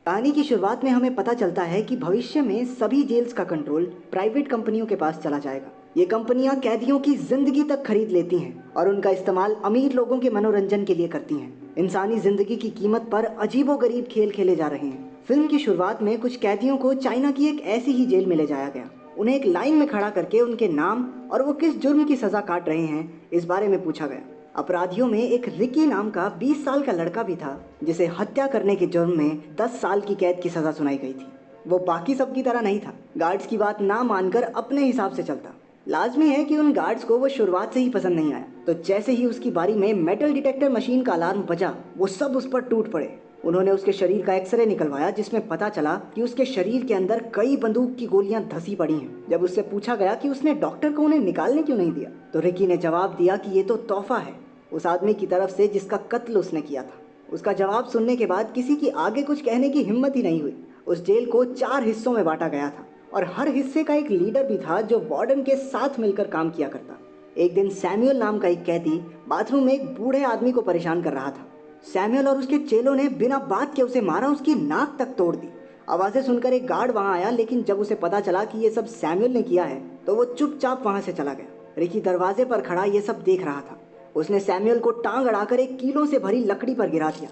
कहानी की शुरुआत में हमें पता चलता है कि भविष्य में सभी जेल्स का कंट्रोल प्राइवेट कंपनियों के पास चला जाएगा। ये कंपनियां कैदियों की जिंदगी तक खरीद लेती हैं और उनका इस्तेमाल अमीर लोगों के मनोरंजन के लिए करती हैं। इंसानी जिंदगी की कीमत पर अजीबोगरीब खेल खेले जा रहे हैं। फिल्म की शुरुआत में कुछ कैदियों को चाइना की एक ऐसी ही जेल में ले जाया गया। उन्हें एक लाइन में खड़ा करके उनके नाम और वो किस जुर्म की सजा काट रहे हैं इस बारे में पूछा गया। अपराधियों में एक रिकी नाम का 20 साल का लड़का भी था, जिसे हत्या करने के जुर्म में 10 साल की कैद की सजा सुनाई गई थी। वो बाकी सबकी तरह नहीं था, गार्ड्स की बात ना मानकर अपने हिसाब से चलता। लाजमी है कि उन गार्ड्स को वो शुरुआत से ही पसंद नहीं आया, तो जैसे ही उसकी बारी में मेटल डिटेक्टर मशीन का अलार्म बजा, वो सब उस पर टूट पड़े। उन्होंने उसके शरीर का एक्सरे निकलवाया, जिसमें पता चला कि उसके शरीर के अंदर कई बंदूक की गोलियां धसी पड़ी हैं। जब उससे पूछा गया कि उसने डॉक्टर को उन्हें निकालने क्यों नहीं दिया, तो रिकी ने जवाब दिया कि ये तो तोहफा है उस आदमी की तरफ से जिसका कत्ल उसने किया था। उसका जवाब सुनने के बाद किसी की आगे कुछ कहने की हिम्मत ही नहीं हुई। उस जेल को 4 हिस्सों में बांटा गया था और हर हिस्से का एक लीडर भी था जो वार्डन के साथ मिलकर काम किया करता। एक दिन सैमुअल नाम का एक कैदी बाथरूम में एक बूढ़े आदमी को परेशान कर रहा था। सैमुअल और उसके चेलों ने बिना बात के उसे मारा, उसकी नाक तक तोड़ दी। आवाजें सुनकर एक गार्ड वहां आया, लेकिन जब उसे पता चला कि ये सब सैमुअल ने किया है तो वो चुपचाप वहां से चला गया। रिकी दरवाजे पर खड़ा ये सब देख रहा था। उसने सैमुअल को टांग अड़ाकर एक कीलों से भरी लकड़ी पर गिरा दिया।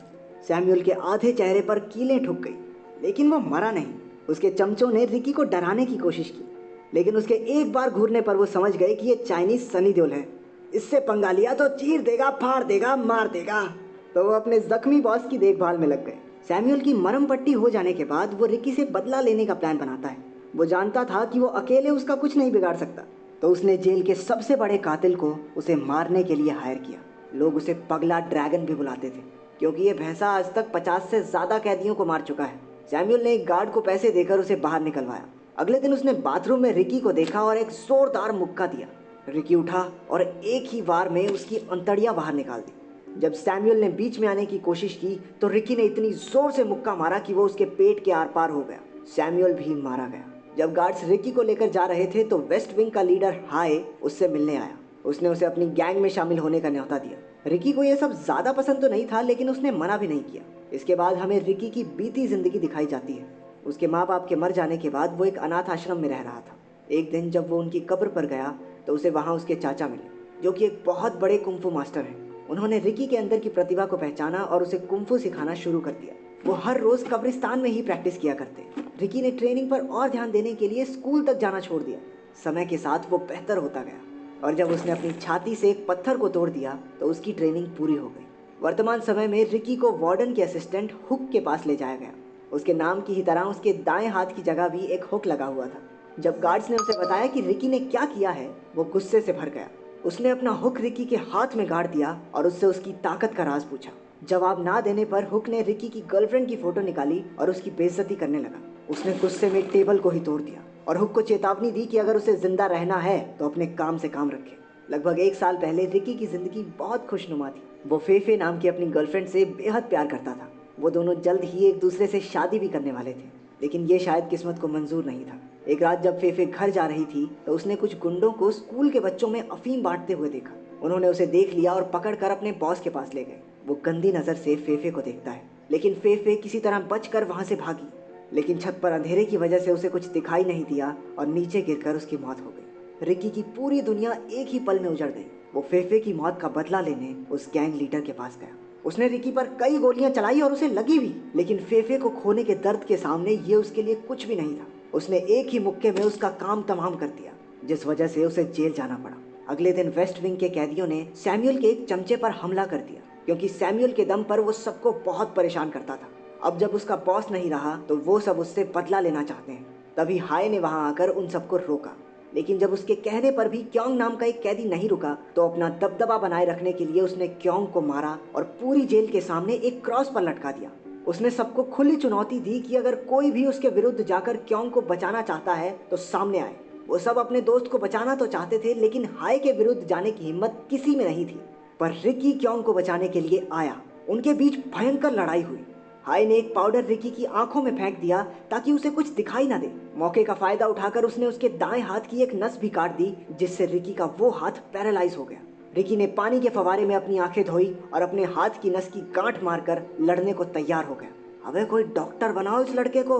सैमुअल के आधे चेहरे पर कीलें ठुक गई, लेकिन वो मरा नहीं। उसके चमचों ने रिकी को डराने की कोशिश की, लेकिन उसके एक बार घूरने पर वो समझ गए कि ये चाइनीज सनी देओल है। इससे पंगा लिया तो चीर देगा, फाड़ देगा, मार देगा। तो वो अपने जख्मी बॉस की देखभाल में लग गए। सैमुअल की मरहम पट्टी हो जाने के बाद वो रिकी से बदला लेने का प्लान बनाता है। वो जानता था कि वो अकेले उसका कुछ नहीं बिगाड़ सकता, तो उसने जेल के सबसे बड़े कातिल को उसे मारने के लिए हायर किया। लोग उसे पगला ड्रैगन भी बुलाते थे, क्योंकि ये भैंसा आज तक 50 से ज्यादा कैदियों को मार चुका है। सैमुअल ने एक गार्ड को पैसे देकर उसे बाहर निकलवाया। अगले दिन उसने बाथरूम में रिकी को देखा और एक जोरदार मुक्का दिया। रिकी उठा और एक ही वार में उसकी अंतड़ियां बाहर निकाल दी। जब सैमुअल ने बीच में आने की कोशिश की तो रिकी ने इतनी जोर से मुक्का मारा कि वो उसके पेट के आर पार हो गया। सैमुअल भी मारा गया। जब गार्ड्स रिकी को लेकर जा रहे थे तो वेस्ट विंग का लीडर हाय उससे मिलने आया। उसने उसे अपनी गैंग में शामिल होने का न्योता दिया। रिकी को यह सब ज्यादा पसंद तो नहीं था, लेकिन उसने मना भी नहीं किया। इसके बाद हमें रिकी की बीती जिंदगी दिखाई जाती है। उसके माँ बाप के मर जाने के बाद वो एक अनाथ आश्रम में रह रहा था। एक दिन जब वो उनकी कब्र पर गया तो उसे वहां उसके चाचा मिले, जो कि एक बहुत बड़े कुंफू मास्टर हैं। उन्होंने रिकी के अंदर की प्रतिभा को पहचाना और उसे कुंफू सिखाना शुरू कर दिया। वो हर रोज कब्रिस्तान में ही प्रैक्टिस किया करते। रिकी ने ट्रेनिंग पर और ध्यान देने के लिए स्कूल तक जाना छोड़ दिया। समय के साथ वो बेहतर होता गया और जब उसने अपनी छाती से एक पत्थर को तोड़ दिया तो उसकी ट्रेनिंग पूरी हो गई। वर्तमान समय में रिकी को वार्डन के असिस्टेंट हुक के पास ले जाया गया। उसके नाम की ही तरह उसके दाएं हाथ की जगह भी एक हुक लगा हुआ था। जब गार्ड्स ने उसे बताया कि रिकी ने क्या किया है, वो गुस्से से भर गया। उसने अपना हुक रिकी के हाथ में गाड़ दिया और उससे उसकी ताकत का राज पूछा। जवाब ना देने पर हुक ने रिकी की गर्लफ्रेंड की फोटो निकाली और उसकी बेइज्जती करने लगा। उसने गुस्से में टेबल को ही तोड़ दिया और हुक को चेतावनी दी कि अगर उसे जिंदा रहना है तो अपने काम से काम रखे। लगभग 1 साल पहले रिकी की जिंदगी बहुत खुशनुमा थी। वो फेफे नाम की अपनी गर्लफ्रेंड से बेहद प्यार करता था। वो दोनों जल्द ही एक दूसरे से शादी भी करने वाले थे, लेकिन ये शायद किस्मत को मंजूर नहीं था। एक रात जब फेफे घर जा रही थी तो उसने कुछ गुंडों को स्कूल के बच्चों में अफीम बांटते हुए देखा। उन्होंने उसे देख लिया और पकड़कर अपने बॉस के पास ले गए। वो गंदी नजर से फेफे को देखता है, लेकिन फेफे किसी तरह बचकर वहां से भागी, लेकिन छत पर अंधेरे की वजह से उसे कुछ दिखाई नहीं दिया और नीचे गिरकर उसकी मौत हो गई। रिकी की पूरी दुनिया एक ही पल में उजड़ गई। वो फेफे की मौत का बदला लेने उस गैंग लीडर के पास गया। उसने रिकी पर कई गोलियां चलाई और उसे लगी भी, लेकिन फेफे को खोने के दर्द के सामने ये उसके लिए कुछ भी नहीं था। उसने एक ही मुक्के में उसका काम तमाम कर दिया, जिस वजह से उसे जेल जाना पड़ा। अगले दिन वेस्ट विंग के कैदियों ने सैमुअल के एक चमचे पर हमला कर दिया, क्योंकि सैमुअल के दम पर वो सबको बहुत परेशान करता था। अब जब उसका बॉस नहीं रहा तो वो सब उससे बदला लेना चाहते हैं। तभी हाय ने वहां आकर उन सबको रोका, लेकिन जब उसके कहने पर भी क्योंग नाम का एक कैदी नहीं रुका तो अपना दबदबा बनाए रखने के लिए उसने क्योंग को मारा और पूरी जेल के सामने एक क्रॉस पर लटका दिया। उसने सबको खुली चुनौती दी कि अगर कोई भी उसके विरुद्ध जाकर क्योंग को बचाना चाहता है तो सामने आए। वो सब अपने दोस्त को बचाना तो चाहते थे, लेकिन हाय के विरुद्ध जाने की हिम्मत किसी में नहीं थी। पर रिकी क्योंग को बचाने के लिए आया। उनके बीच भयंकर लड़ाई हुई। हाय ने एक पाउडर रिकी की आंखों में फेंक दिया ताकि उसे कुछ दिखाई ना दे। मौके का फायदा उठाकर उसने उसके दाएं हाथ की एक नस भी काट दी, जिससे रिकी का वो हाथ पैरालाइज हो गया। रिकी ने पानी के फवारे में अपनी आंखें धोई और अपने हाथ की नस की गांठ मारकर लड़ने को तैयार हो गया। अबे कोई डॉक्टर बनाओ इस लड़के को।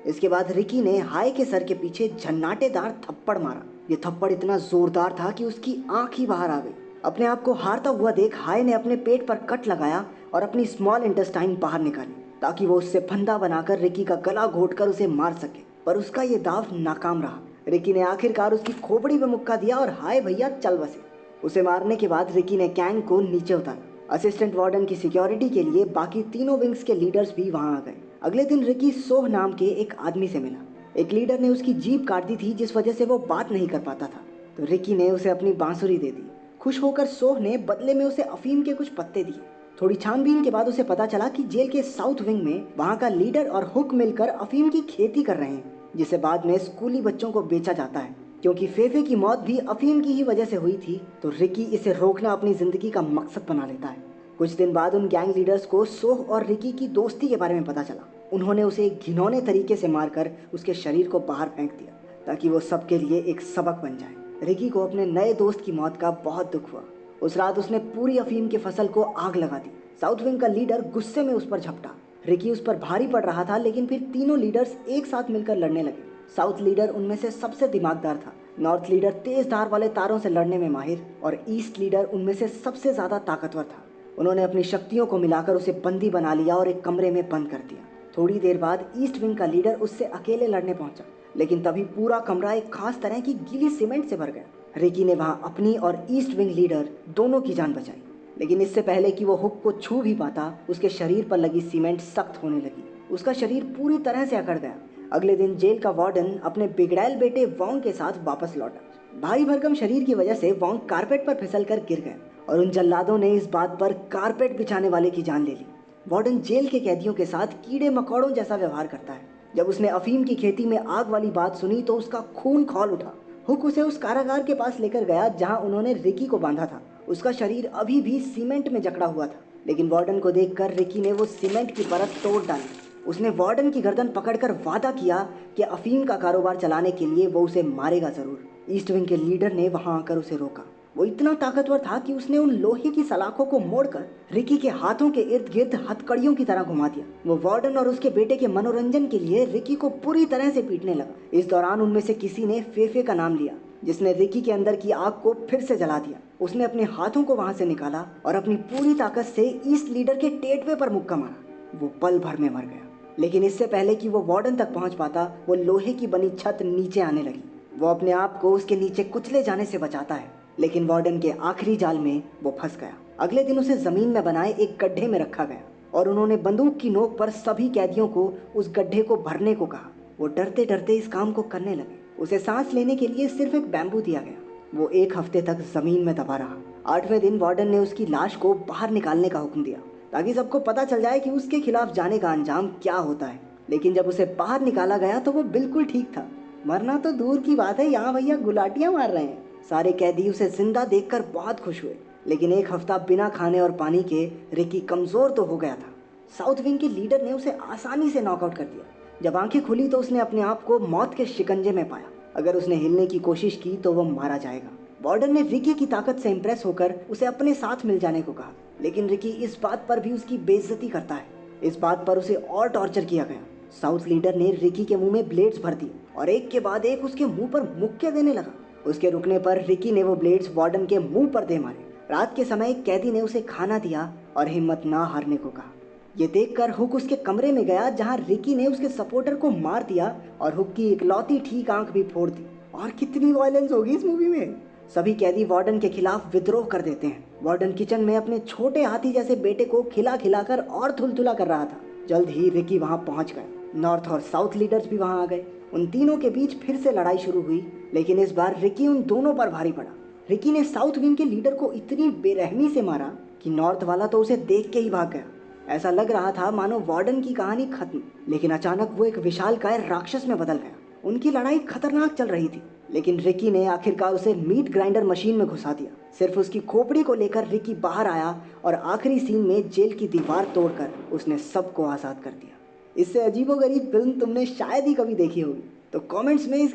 इसके बाद रिकी ने हाय के सर के पीछे झन्नाटेदार थप्पड़ मारा। ये थप्पड़ इतना जोरदार था कि उसकी आंख ही बाहर आ गई। अपने आप को हारता हुआ देख हाय ने अपने पेट पर कट लगाया और अपनी स्मॉल इंटेस्टाइन बाहर निकाली ताकि वो उससे फंदा बनाकर रिकी का गला घोटकर उसे मार सके, पर उसका ये दाव नाकाम रहा। रिकी ने आखिरकार उसकी खोपड़ी में मुक्का दिया और हाय भैया चल बसे। उसे मारने के बाद रिकी ने कैंग को नीचे उतारा। असिस्टेंट वार्डन की सिक्योरिटी के लिए बाकी तीनों विंग्स के लीडर्स भी वहां आ गए। अगले दिन रिकी सोह नाम के एक आदमी से मिला। एक लीडर ने उसकी जीभ काट दी थी जिस वजह से वो बात नहीं कर पाता था, तो रिकी ने उसे अपनी बांसुरी दे दी। खुश होकर सोह ने बदले में उसे अफीम के कुछ पत्ते दिए। थोड़ी छानबीन के बाद उसे पता चला कि जेल के साउथ विंग में वहां का लीडर और हुक मिलकर अफीम की खेती कर रहे हैं, जिसे बाद में स्कूली बच्चों को बेचा जाता है। क्योंकि फेफे की मौत भी अफीम की ही वजह से हुई थी, तो रिकी इसे रोकना अपनी जिंदगी का मकसद बना लेता है। कुछ दिन बाद उन गैंग लीडर्स को सोह और रिकी की दोस्ती के बारे में पता चला। उन्होंने उसे एक घिनौने तरीके से मारकर उसके शरीर को बाहर फेंक दिया ताकि वो सबके लिए एक सबक बन जाए। रिकी को अपने नए दोस्त की मौत का बहुत दुख हुआ। उस रात उसने पूरी अफीम की फसल को आग लगा दी। साउथ विंग का लीडर गुस्से में उस पर झपटा। रिकी उस पर भारी पड़ रहा था, लेकिन फिर तीनों लीडर्स एक साथ मिलकर लड़ने लगे। साउथ लीडर उनमें से सबसे दिमागदार था, नॉर्थ लीडर तेज धार वाले तारों से लड़ने में माहिर और ईस्ट लीडर उनमें से सबसे ज्यादा ताकतवर था। उन्होंने अपनी शक्तियों को मिलाकर उसे बंदी बना लिया और एक कमरे में बंद कर दिया। थोड़ी देर बाद ईस्ट विंग का लीडर उससे अकेले लड़ने पहुंचा, लेकिन तभी पूरा कमरा एक खास तरह की गीली सीमेंट से भर गया। रिकी ने वहां अपनी और ईस्ट विंग लीडर दोनों की जान बचाई, लेकिन इससे पहले कि वो हुक को छू भी पाता, उसके शरीर पर लगी सीमेंट सख्त होने लगी। उसका शरीर पूरी तरह से अकड़ गया। अगले दिन जेल का वार्डन अपने बिगड़ैल बेटे वोंग के साथ वापस लौटा। भारी भरकम शरीर की वजह से वोंग कारपेट पर फिसलकर गिर गए और उन जल्लादों ने इस बात पर कारपेट बिछाने वाले की जान ले ली। वार्डन जेल के कैदियों के साथ कीड़े मकोड़ों जैसा व्यवहार करता है। जब उसने अफीम की खेती में आग वाली बात सुनी तो उसका खून खौल उठा। हुक उसे उस कारागार के पास लेकर गया जहां उन्होंने रिकी को बांधा था। उसका शरीर अभी भी सीमेंट में जकड़ा हुआ था, लेकिन वार्डन को देखकर रिकी ने वो सीमेंट की परत तोड़ डाली। उसने वार्डन की गर्दन पकड़कर वादा किया कि अफीम का कारोबार चलाने के लिए वो उसे मारेगा जरूर। ईस्ट विंग के लीडर ने वहां आकर उसे रोका। वो इतना ताकतवर था कि उसने उन लोहे की सलाखों को मोड़कर रिकी के हाथों के इर्द गिर्द हथकड़ियों की तरह घुमा दिया। वो वार्डन और उसके बेटे के मनोरंजन के लिए रिकी को पूरी तरह से पीटने लगा। इस दौरान उनमें से किसी ने फेफे का नाम लिया, जिसने रिकी के अंदर की आग को फिर से जला दिया। उसने अपने हाथों को वहां से निकाला और अपनी पूरी ताकत से ईस्ट लीडर के टेटवे पर मुक्का मारा। वो पल भर में मर गया, लेकिन इससे पहले कि वो वार्डन तक पहुंच पाता, वो लोहे की बनी छत नीचे आने लगी। वो अपने आप को उसके नीचे कुचले जाने से बचाता है, लेकिन वार्डन के आखिरी जाल में वो फंस गया। अगले दिन उसे जमीन में बनाए एक गड्ढे में रखा गया और उन्होंने बंदूक की नोक पर सभी कैदियों को उस गड्ढे को भरने को कहा। वो डरते डरते इस काम को करने लगे। उसे सांस लेने के लिए सिर्फ एक बैम्बू दिया गया। वो 1 हफ्ते तक जमीन में दबा रहा। 8वें दिन वार्डन ने उसकी लाश को बाहर निकालने का हुक्म दिया ताकि सबको पता चल जाए कि उसके खिलाफ जाने का अंजाम क्या होता है। लेकिन जब उसे बाहर निकाला गया तो वो बिल्कुल ठीक था। मरना तो दूर की बात है, यहाँ भैया गुलाटियां मार रहे हैं। सारे कैदी उसे जिंदा देखकर बहुत खुश हुए, लेकिन 1 हफ्ता बिना खाने और पानी के रिकी कमजोर तो हो गया था। साउथ विंग के लीडर ने उसे आसानी से नॉकआउट कर दिया। जब आंखें खुली तो उसने अपने आप को मौत के शिकंजे में पाया। अगर उसने हिलने की कोशिश की तो वो मारा जाएगा। वार्डन ने रिकी की ताकत से इंप्रेस होकर उसे अपने साथ मिल जाने को कहा, लेकिन रिकी इस बात पर भी उसकी बेइज्जती करता है। इस बात पर उसे और टॉर्चर किया गया। साउथ लीडर ने रिकी के मुंह में ब्लेड्स भर दिए और एक के बाद एक उसके मुंह पर मुक्के देने लगा। उसके रुकने पर रिकी ने वो ब्लेड्स वार्डन के मुंह पर दे मारे। रात के समय एक कैदी ने उसे खाना दिया और हिम्मत ना हारने को कहा। ये देखकर हुक उसके कमरे में गया जहां रिकी ने उसके सपोर्टर को मार दिया और हुक की इकलौती ठीक आंख भी फोड़ दी। और कितनी वायलेंस होगी इस मूवी में। सभी कैदी वार्डन के खिलाफ विद्रोह कर देते हैं। वार्डन किचन में अपने छोटे हाथी जैसे बेटे को खिला खिलाकर और थुलथुला कर रहा था। जल्द ही रिकी वहां पहुंच गया। नॉर्थ और साउथ लीडर्स भी वहां आ गए। उन तीनों के बीच फिर से लड़ाई शुरू हुई, लेकिन इस बार रिकी उन दोनों पर भारी पड़ा। रिकी ने साउथ विंग के लीडर को इतनी बेरहमी से मारा कि नॉर्थ वाला तो उसे देख के ही भाग गया। ऐसा लग रहा था मानो वार्डन की कहानी खत्म, लेकिन अचानक वो एक विशालकाय राक्षस में बदल गया। उनकी लड़ाई खतरनाक चल रही थी, लेकिन रिकी ने आखिरकार उसे मीट ग्राइंडर मशीन में घुसा दिया। सिर्फ उसकी खोपड़ी को लेकर रिकी बाहर आया और आखिरी सीन में जेल की दीवार तोड़कर उसने सबको आजाद कर दिया। इससे अजीबोगरीब फिल्म तुमने शायद ही कभी देखी होगी, तो कमेंट्स में